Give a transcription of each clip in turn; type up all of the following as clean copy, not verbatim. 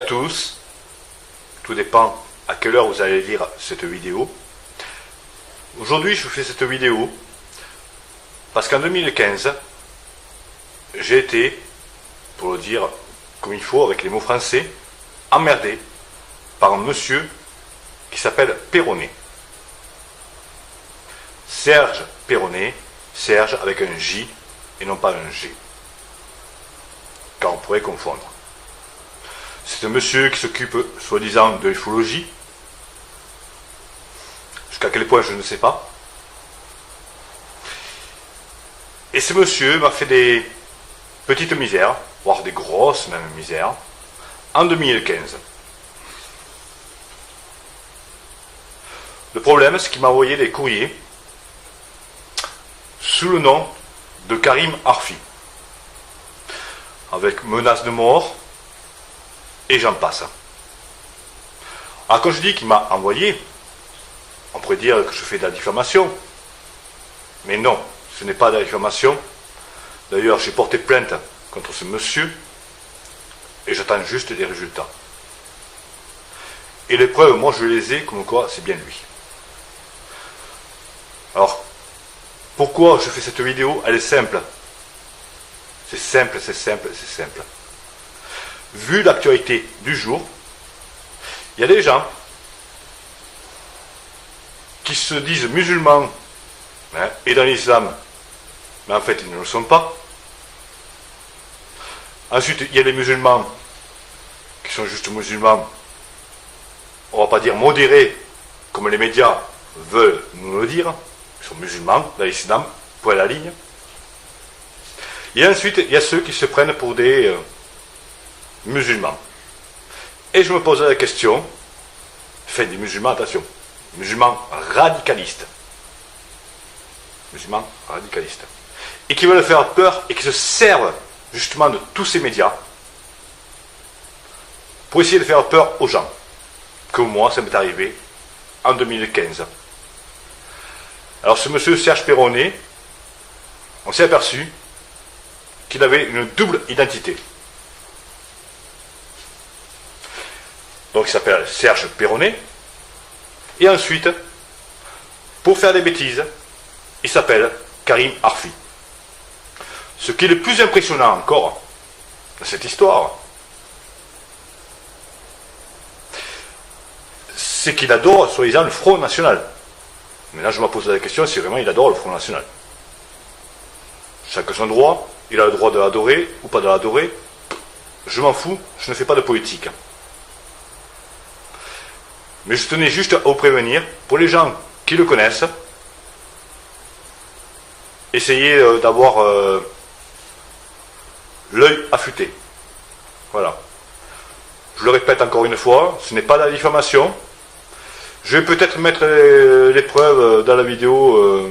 À tous, tout dépend à quelle heure vous allez lire cette vidéo. Aujourd'hui, je vous fais cette vidéo parce qu'en 2015, j'ai été, pour le dire comme il faut, avec les mots français, emmerdé par un monsieur qui s'appelle Perronnet. Serge Perronnet, Serge avec un J et non pas un G, car on pourrait confondre. C'est un monsieur qui s'occupe, soi-disant, de l'ufologie. Jusqu'à quel point, je ne sais pas. Et ce monsieur m'a fait des petites misères, voire des grosses même misères, en 2015. Le problème, c'est qu'il m'a envoyé des courriers sous le nom de Karim Arfi, avec menaces de mort, et j'en passe. Alors quand je dis qu'il m'a envoyé, on pourrait dire que je fais de la diffamation. Mais non, ce n'est pas de la diffamation. D'ailleurs, j'ai porté plainte contre ce monsieur et j'attends juste des résultats. Et les preuves, moi je les ai, comme quoi c'est bien lui. Alors, pourquoi je fais cette vidéo? Elle est simple. C'est simple, c'est simple, c'est simple. Vu l'actualité du jour, il y a des gens qui se disent musulmans et dans l'islam, mais en fait ils ne le sont pas. Ensuite, il y a les musulmans qui sont juste musulmans, on ne va pas dire modérés, comme les médias veulent nous le dire, ils sont musulmans dans l'islam, point à la ligne. Et ensuite, il y a ceux qui se prennent pour des musulmans. Et je me posais la question, des musulmans, attention, musulmans radicalistes, et qui veulent faire peur et qui se servent justement de tous ces médias pour essayer de faire peur aux gens. Comme moi, ça m'est arrivé en 2015. Alors ce monsieur Serge Perronnet, on s'est aperçu qu'il avait une double identité. Donc il s'appelle Serge Perronnet. Et ensuite, pour faire des bêtises, il s'appelle Karim Arfi. Ce qui est le plus impressionnant encore dans cette histoire, c'est qu'il adore, soi-disant, le Front National. Mais là, je me pose la question si vraiment il adore le Front National. Chacun son droit, il a le droit de l'adorer ou pas de l'adorer. Je m'en fous, je ne fais pas de politique. Mais je tenais juste à vous prévenir, pour les gens qui le connaissent, essayez d'avoir l'œil affûté. Voilà. Je le répète encore une fois, ce n'est pas de la diffamation. Je vais peut-être mettre les preuves dans la vidéo,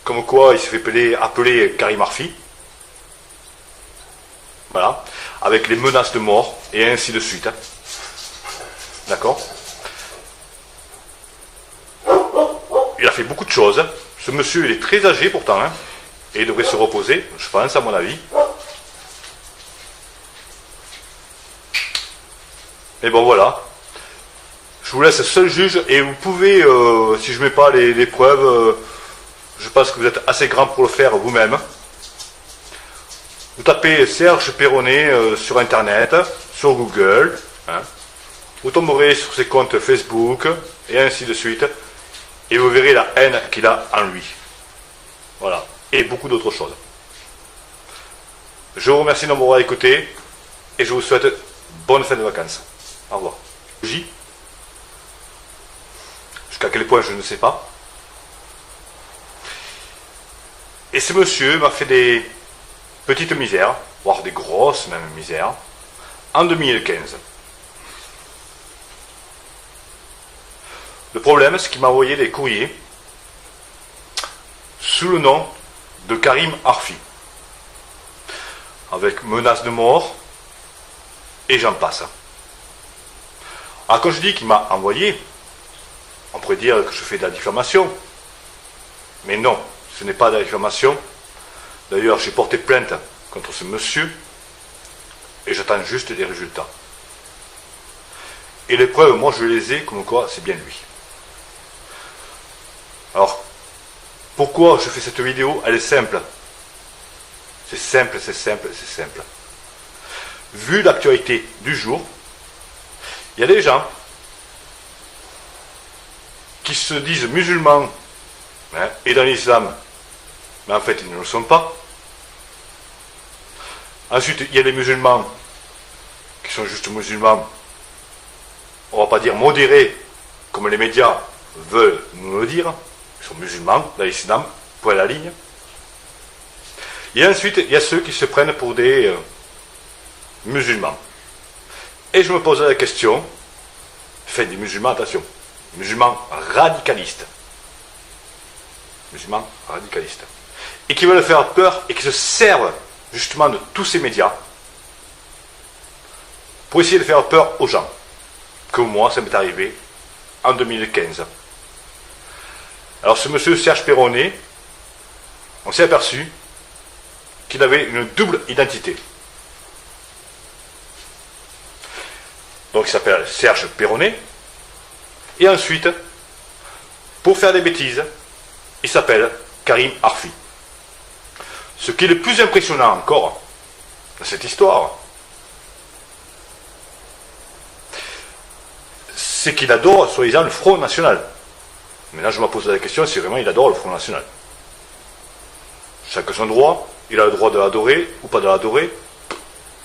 comme quoi il s'est fait appeler Karim Arfi. Voilà. Avec les menaces de mort, et ainsi de suite. D'accord? Il a fait beaucoup de choses. Ce monsieur, il est très âgé pourtant, et il devrait se reposer, je pense, à mon avis. Mais bon, voilà. Je vous laisse seul juge, et vous pouvez, si je ne mets pas les preuves, je pense que vous êtes assez grand pour le faire vous-même. Vous tapez Serge Perronnet sur Internet, sur Google, vous tomberez sur ses comptes Facebook, et ainsi de suite, et vous verrez la haine qu'il a en lui. Voilà. Et beaucoup d'autres choses. Je vous remercie de m'avoir écouté, et je vous souhaite bonne fin de vacances. Au revoir. Jusqu'à quel point, je ne sais pas. Et ce monsieur m'a fait des petites misères, voire des grosses même misères, en 2015. Le problème, c'est qu'il m'a envoyé des courriers sous le nom de Karim Arfi, avec menaces de mort, et j'en passe. Alors quand je dis qu'il m'a envoyé, on pourrait dire que je fais de la diffamation. Mais non, ce n'est pas de la diffamation. D'ailleurs, j'ai porté plainte contre ce monsieur et j'attends juste des résultats. Et les preuves, moi je les ai, comme quoi c'est bien lui. Alors, pourquoi je fais cette vidéo? Elle est simple. C'est simple, c'est simple, c'est simple. Vu l'actualité du jour, il y a des gens qui se disent musulmans, hein, et dans l'islam, mais en fait ils ne le sont pas. Ensuite, il y a des musulmans qui sont juste musulmans, on va pas dire modérés, comme les médias veulent nous le dire. Ils sont musulmans, dans l'islam, point à la ligne. Et ensuite, il y a ceux qui se prennent pour des musulmans. Et je me pose la question, enfin des musulmans, attention, musulmans radicalistes. Musulmans radicalistes. Et qui veulent faire peur et qui se servent justement de tous ces médias pour essayer de faire peur aux gens. Comme moi, ça m'est arrivé en 2015. Alors ce monsieur Serge Perronnet, on s'est aperçu qu'il avait une double identité. Donc il s'appelle Serge Perronnet. Et ensuite, pour faire des bêtises, il s'appelle Karim Arfi. Ce qui est le plus impressionnant encore dans cette histoire, c'est qu'il adore, soi-disant, le Front National. Mais là, je me pose la question si vraiment il adore le Front National. Chacun son droit, il a le droit de l'adorer ou pas de l'adorer.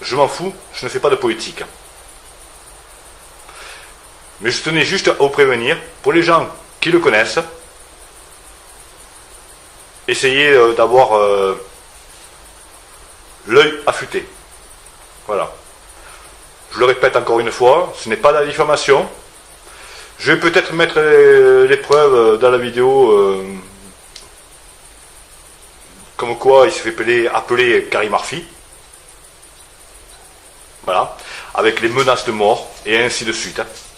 Je m'en fous, je ne fais pas de politique. Mais je tenais juste à vous prévenir, pour les gens qui le connaissent, essayez d'avoir l'œil affûté. Voilà. Je le répète encore une fois, ce n'est pas de la diffamation. Je vais peut-être mettre les preuves dans la vidéo, comme quoi il s'est fait appeler Karim Arfi. Voilà. Avec les menaces de mort, et ainsi de suite.